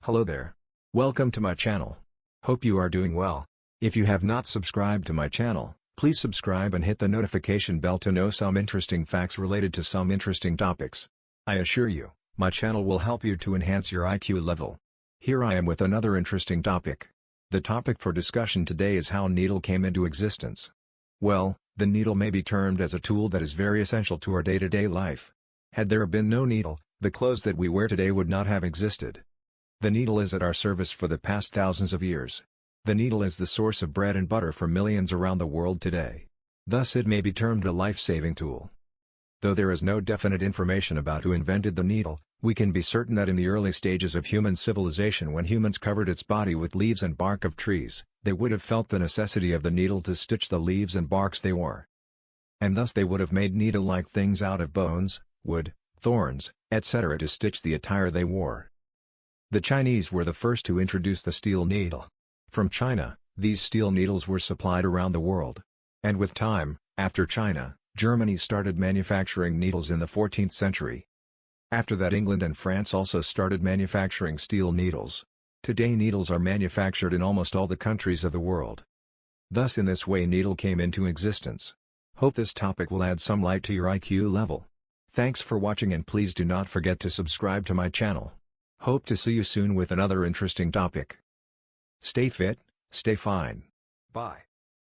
Hello there. Welcome to my channel. Hope you are doing well. If you have not subscribed to my channel, please subscribe and hit the notification bell to know some interesting facts related to some interesting topics. I assure you, my channel will help you to enhance your IQ level. Here I am with another interesting topic. The topic for discussion today is how needle came into existence. Well, the needle may be termed as a tool that is very essential to our day-to-day life. Had there been no needle, the clothes that we wear today would not have existed. The needle is at our service for the past thousands of years. The needle is the source of bread and butter for millions around the world today. Thus it may be termed a life-saving tool. Though there is no definite information about who invented the needle, we can be certain that in the early stages of human civilization, when humans covered its body with leaves and bark of trees, they would have felt the necessity of the needle to stitch the leaves and barks they wore. And thus they would have made needle-like things out of bones, wood, thorns, etc. to stitch the attire they wore. The Chinese were the first to introduce the steel needle. From China, these steel needles were supplied around the world. And with time, after China, Germany started manufacturing needles in the 14th century. After that, England and France also started manufacturing steel needles. Today needles are manufactured in almost all the countries of the world. Thus in this way needle came into existence. Hope this topic will add some light to your IQ level. Thanks for watching and please do not forget to subscribe to my channel. Hope to see you soon with another interesting topic. Stay fit, stay fine. Bye.